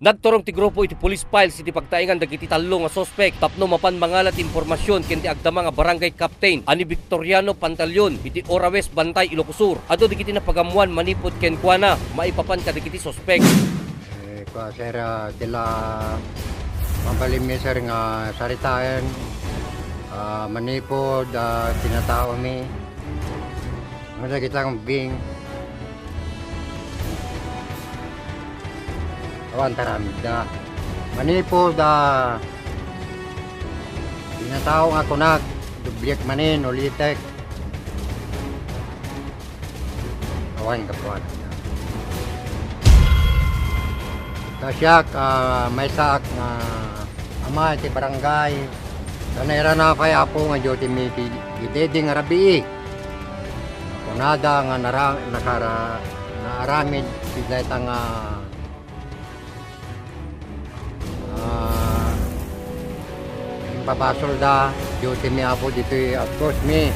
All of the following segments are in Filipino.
Nagturong ti grupo iti police files iti pagtaingan dagiti tallo nga sospek tapno mapan mangalat informasyon ken ti agdama nga barangay captain ani Victoriano Pantalyon iti Ora West Bantay Ilocos Sur. Ado digiti napagamuan manipod ken kuana maipapan kadagiti sospek. Kwa sir tila mabalim mi sir nga saritaan manipod tinatao mi. Ano kita ng bing awan taramida manipod tinatao nga kunak dubliek manin ulitek awan kapuan tasyak may saak nga ama iti barangay kanera na kay apo nga joti mi ideding arabi kunada nga naaramid sila nga papasol da duty mi apo dito of course mi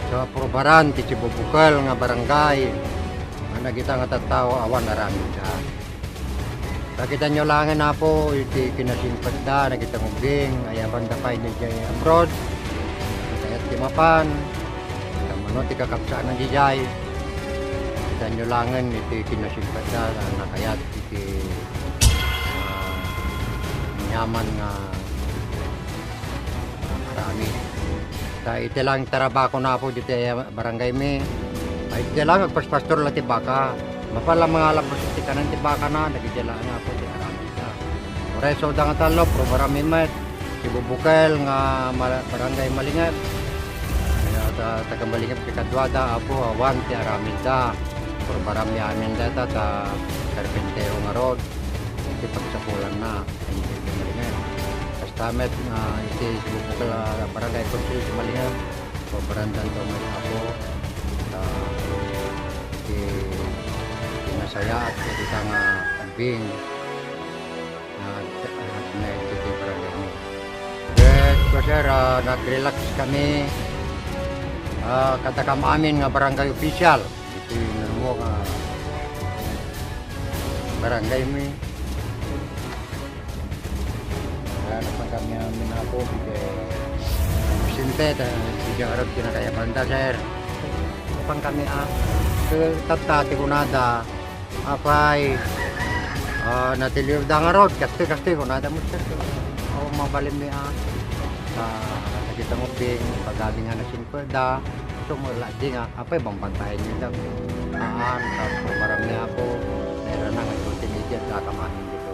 sa probaran ti Bubukal nga barangay nga nagita nga tattao awan narami da nakita nyo langan na po iti kinasimpad da nagita ngubing ayaban da pay na dyan abroad kayat ti mapan kamano ti kakapsaan ng dijay kita nyo langan iti kinasimpad da nakayat iti nyaman nga marami. Iti lang tarabako na po dito barangay mi. Iti lang agpaspastor lang tibaka. Mapala mga labos iti kanan tibaka na. Nagidila nga po iti arami ka. Oreso da nga talo, pro marami met. Si Bubukal nga barangay Malingat. Taga Malingat pikadwada apo awan ti arami da. Pro marami amin data ta karpintero nga rod. Iti pagsapulan na. Iti Malingat. Tamet iti Bubukal barangay konsil sa Malingat pabarandan to may apo iti pinasaya at iti nga ambing na iti barangay mo. Kaya sir, nag-relax kami katakam amin nga barangay official iti nalumo nga barangay mo. Napan kami amin ako Vicente siya arap kinakaya banda sir napan kami tatati kunada apay natiliw da nga rod kaste kunada mo sir o mabalim ni nakita mo bing pagabi nga na simpelda so mula di nga apay bambantahin nyo lang marami ako meron na nga multimedia kakamahin dito.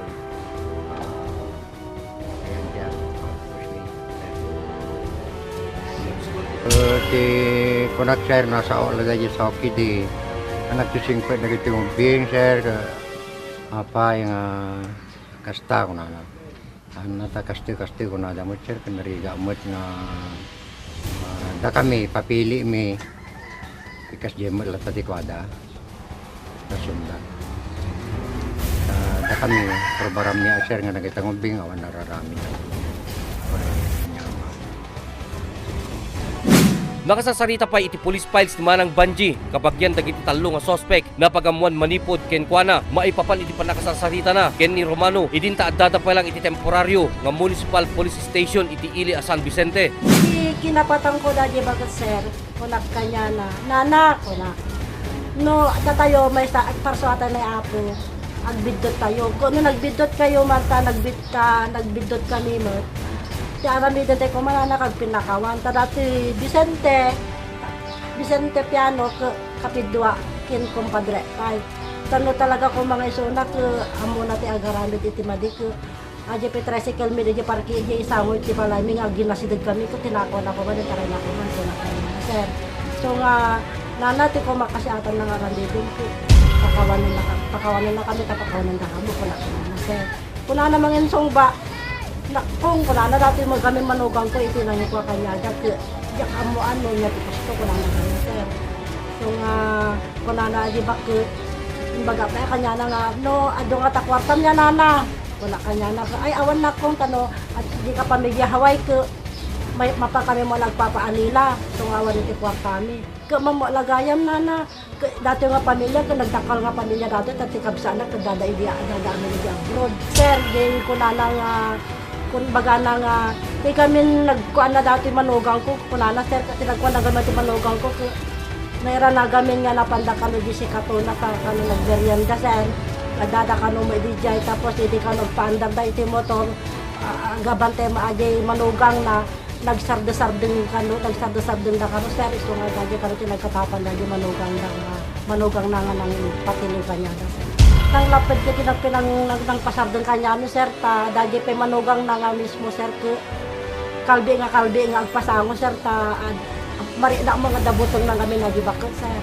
Di kunak sir nasa lagay sa hockey di anak tu singpet na gitu bing sir apa yang kasta ko na nata kasti ko na da mo sir kanari gamot na da kami papili mi ikas jemot la tadi ko ada kasundan da kami program niya sir nga nakita bing awan nararami na. Nakasasarita pa iti police files ni Manang Banji kapag yan dagiti tallo nga sospek na pagamuan manipod ken kuana maipapan iti panakasasarita na ken ni Romano idinta addada pa lang iti temporaryo nga municipal police station iti Ili a San Vicente. Kinapatang ko da di bagat sir kunak kanya na nana ko na no tayo may sa parsuatan na apo agbidot tayo kung nagbidot kayo marta nagbidot kami mo. Ti aramida tayo kumana kagpinakawan. Dati Vicente Piano kapidwa kin kumpadre. Kay tano talaga ko mga isuna amo na ti agaramid iti madik. Aja tricycle mi di parki di isango iti palaming aginasidad kami ko tinako na ko man taray na ko man sir. So nga nana ti ko makasiatan ng aramidin ko. Pakawanin na kami kapakawanin na kamo ko na sir. Kuna namang insong ba kung kuna na dati mo kami manugang ko iti nang ko kanya dati yak amuan mo niya gusto ko na kanya sir so nga kuna na di bak imbaga pa kanya na nga no ado nga takwartam niya nana wala kanya na ay awan na kung tano at di ka pamilya haway ko may mapa kami mo nagpapaanila. Tungawan iti kwartami. Mamo lagayam na dati nga pamilya, nagdakal nga pamilya dati, tati kabsana, kadadaidiyaan na dami ni abroad. Sir, din ko na nga, kung baga na nga, di kami nagkuan na dati manugang ko, kunana sir, kasi nagkuan na gamit manugang ko, mayroon na gamin nga napandakalo di si Katuna, kano nagberyanda sir, kadada kano mo idijay, tapos hindi ka nagpaandar da iti motor, gabante maajay manugang na, nagsarda-sardeng da kano sir, iso nga dadi kano tinagkatapan dadi manugang na nga nang patiling kanya da sir. Nang lapad ka nang pasardeng kanya no sir, ta dadi pa manugang na nga mismo sir, kalbi nga agpasango sir, ta mari na mga dabutong na kami nagibakot sir.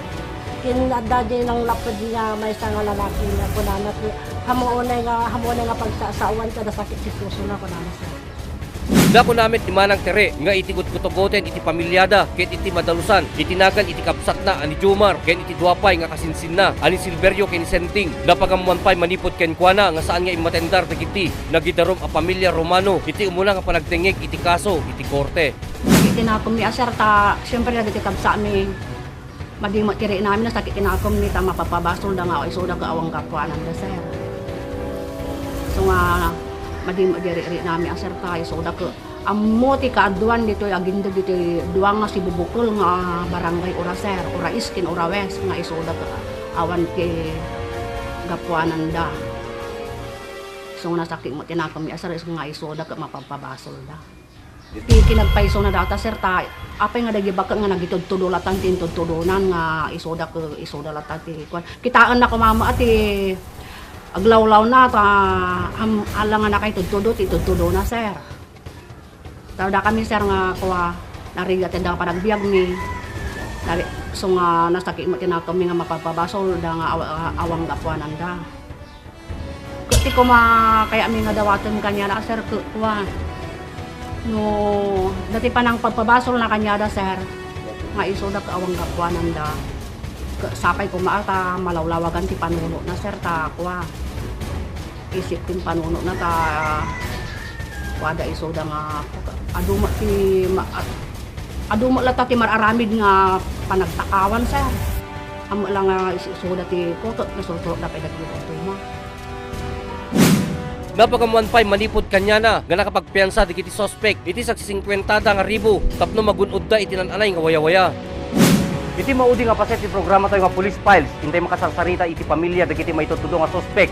Dadi nang lapad niya may isang lalaki na kunanat, hamuonay nga pagsasauan ka da sakit si puso na kunanat sir. Dako namin ti manang tere nga iti gutgutogoten iti pamilyada ket iti madalusan itinagan iti kapsat na ani Jomar ken iti duapay nga kasinsin na ani Silverio ken Senting napagamuan pay manipod ken kuana nga saan nga imatendar dagiti nagidarom a pamilya Romano iti umuna nga panagtengeg iti kaso iti korte. Itinakom ni Aser ta syempre nagiti kabsa mi madimo tiri namin na sakit tinakom ni ta mapapabasol da nga iso da kaawang kapwa nanda sir. So nga madimo diri nami Aser ta iso da ko ammo ti kaaduan dito aginda dito duang nga si bubukol nga barangay ora sir ora iskin ora west nga iso da awan ti kapwa nanda. So nga sakit mo tinakom ni Aser iso nga iso da ka mapapabasol da. Kinagpaiso na data sir ta apay nga dagi baka nga nagitudtudulatan tin tudtudunan nga isoda latan ti kwan kitaan na ko mama ati aglawlaw na ta alang nga nakay tudtudo ti tudtudo na sir tawda kami sir nga kuha narigat da panagbiag ni so nga nasakit mo tinakam nga mapapabasol da nga awang gapwanan da ti ko kaya mi nga dawatan kanya na sir kuha no dati pa nang pagpabasol na kanya da sir nga isoda ka awang gapwanan da sapay ko maata malawlawagan ti panuno na sir ta kuha isip tin panuno na ta wada isoda nga aduma lata ti mararamid nga panagtakawan sir amo lang nga isoda ti kotot na sulto da pedagyo Napagamuan pay manipod kanya na nga nakapagpiyansa di kiti sospek iti saksi 50 nga ribo tapno magunod da iti nananay nga waya-waya. Iti maudi nga paset ti programa tayo nga police files intay makasarsarita iti pamilya dagiti maitutudo nga sospek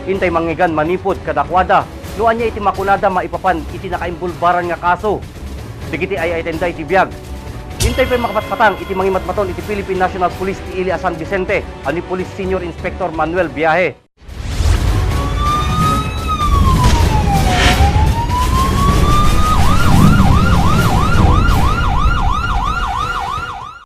intay mangigan manipod kadakwada no anya iti makunada maipapan iti nakaimbulbaran nga kaso dagiti ay tenda iti biag. Intay pay makapatpatang iti mangimatmaton iti Philippine National Police ti Ili San Vicente ani Police Senior Inspector Manuel Biahe.